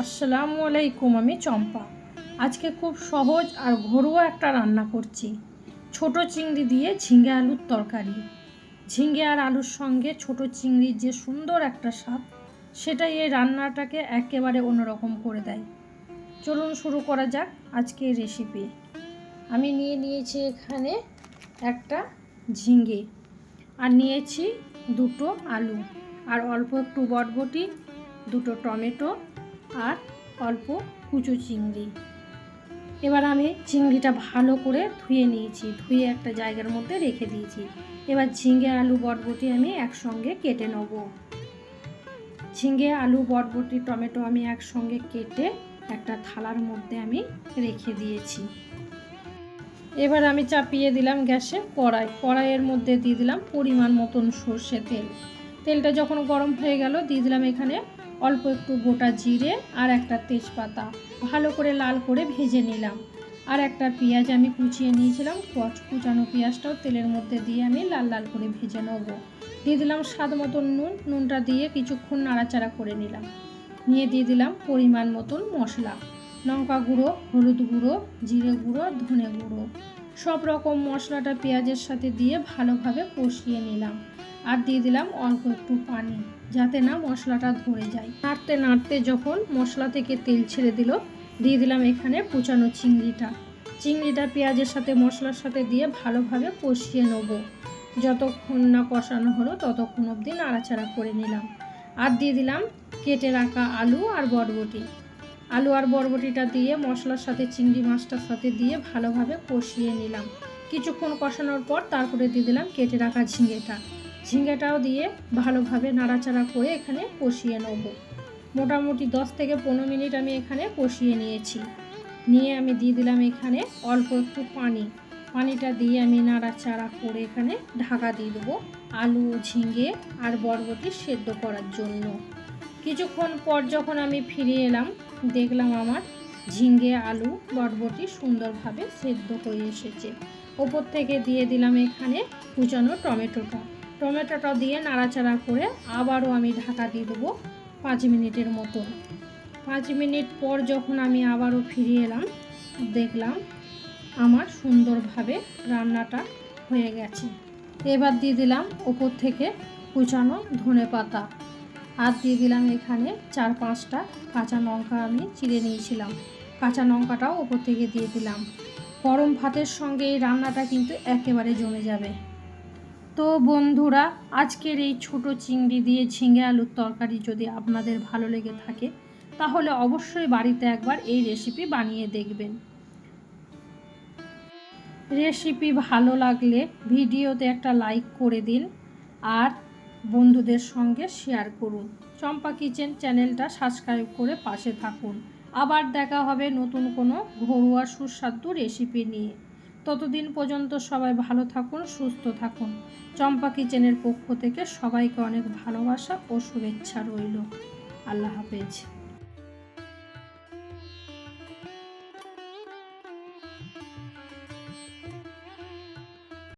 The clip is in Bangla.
আসসালামু আলাইকুম। আমি চম্পা। আজকে খুব সহজ আর ঘরোয়া একটা রান্না করছি, ছোট চিংড়ি দিয়ে ঝিঙে আলুর তরকারি। ঝিঙে আর আলুর সঙ্গে ছোট চিংড়ির যে সুন্দর একটা স্বাদ, সেটাই এই রান্নাটাকে একেবারে অন্যরকম করে দেয়। চলুন শুরু করা যাক আজকের রেসিপি। আমি নিয়েছি এখানে একটা ঝিঙে, আর নিয়েছি দুটো আলু, আর অল্প একটু বরবটি, দুটো টমেটো, আর অল্প কুচো চিংড়ি। এবার আমি চিংড়িটা ভালো করে ধুয়ে নিয়েছি, ধুয়ে একটা জায়গার মধ্যে রেখে দিয়েছি। এবার ঝিঙে আলু বরবটি আমি একসঙ্গে কেটে নেব। ঝিঙে আলু বরবটি টমেটো আমি একসঙ্গে কেটে একটা থালার মধ্যে আমি রেখে দিয়েছি। এবার আমি চাপিয়ে দিলাম গ্যাসে কড়াইয়ের মধ্যে দিয়ে দিলাম পরিমাণ মতন সর্ষে তেল। তেলটা যখন গরম হয়ে গেল, দিয়ে দিলাম এখানে অল্প একটু গোটা জিরে আর একটা তেজপাতা। ভালো করে লাল করে ভেজে নিলাম। আর একটা পেঁয়াজ আমি কুচিয়ে নিয়েছিলাম, কুচানো পেঁয়াজটাও তেলের মধ্যে দিয়ে আমি লাল লাল করে ভেজে নেব। দিয়ে দিলাম স্বাদ মতন নুনটা দিয়ে কিছুক্ষণ নাড়াচাড়া করে নিলাম। নিয়ে দিয়ে দিলাম পরিমাণ মতন মশলা, লঙ্কা গুঁড়ো, হলুদ গুঁড়ো, জিরে গুঁড়ো, ধনে গুঁড়ো। সব রকম মশলাটা পেঁয়াজের সাথে দিয়ে ভালোভাবে কষিয়ে নিলাম। আর দিয়ে দিলাম অল্প একটু পানি, যাতে না মশলাটা ধরে যায়। নাড়তে নাড়তে যখন মশলা থেকে তেল ছেড়ে দিল, দিয়ে দিলাম এখানে কুচানো চিংড়িটা পেঁয়াজের সাথে মশলার সাথে দিয়ে ভালোভাবে কষিয়ে নেব। যতক্ষণ না কষানো হলো ততক্ষণ অবধি নাড়াচাড়া করে নিলাম। আর দিয়ে দিলাম কেটে রাখা আলু আর বরবটিটা দিয়ে মশলার সাথে চিংড়ি মাছটার সাথে দিয়ে ভালোভাবে কষিয়ে নিলাম। কিছুক্ষণ কষানোর পর তারপরে দিয়ে দিলাম কেটে রাখা ঝিঙেটাও দিয়ে ভালোভাবে নাড়াচাড়া করে এখানে কষিয়ে নেব। মোটামুটি 10 থেকে 15 মিনিট আমি এখানে কষিয়ে নিয়েছি। নিয়ে আমি দিয়ে দিলাম এখানে অল্প একটু পানিটা দিয়ে আমি নাড়াচাড়া করে এখানে ঢাকা দিয়ে দেবো আলু, ঝিঙে আর বরবটি সেদ্ধ করার জন্য। কিছুক্ষণ পর যখন আমি ফিরে এলাম, দেখলাম আমার ঝিঙে আলু বরবটি সুন্দরভাবে সেদ্ধ হয়ে এসেছে। ওপর থেকে দিয়ে দিলাম এখানে কুচানো টমেটোটা দিয়ে নাড়াচাড়া করে আবারও আমি ঢাকা দিয়ে দেবো 5 মিনিটের মতো। 5 মিনিট পর যখন আমি আবারও ফিরে এলাম, দেখলাম আমার সুন্দরভাবে রান্নাটা হয়ে গেছে। এবার দিয়ে দিলাম ওপর থেকে কুচানো ধনেপাতা, আর দিয়ে দিলাম এখানে 4-5টা কাঁচা লঙ্কা আমি চিড়ে নিয়েছিলাম, কাঁচা লঙ্কাটাও ওপর থেকে দিয়ে দিলাম। গরম ভাতের সঙ্গে এই রান্নাটা কিন্তু একেবারে জমে যাবে। তো বন্ধুরা, আজকের এই ছোট চিংড়ি দিয়ে ঝিঙে আলুর তরকারি যদি আপনাদের ভালো লেগে থাকে, তাহলে অবশ্যই বাড়িতে একবার এই রেসিপি বানিয়ে দেখবেন। রেসিপি ভালো লাগলে ভিডিওতে একটা লাইক করে দিন, আর বন্ধুদের সঙ্গে শেয়ার করুন। চম্পা কিচেন চ্যানেলটা সাবস্ক্রাইব করে পাশে থাকুন। আবার দেখা হবে নতুন কোনো ঘরোয়া সুস্বাদু রেসিপি নিয়ে। ততদিন পর্যন্ত সবাই ভালো থাকুন, সুস্থ থাকুন। চম্পা কিচেনের পক্ষ থেকে সবাইকে অনেক ভালোবাসা ও শুভেচ্ছা রইল। আল্লাহ হাফেজ।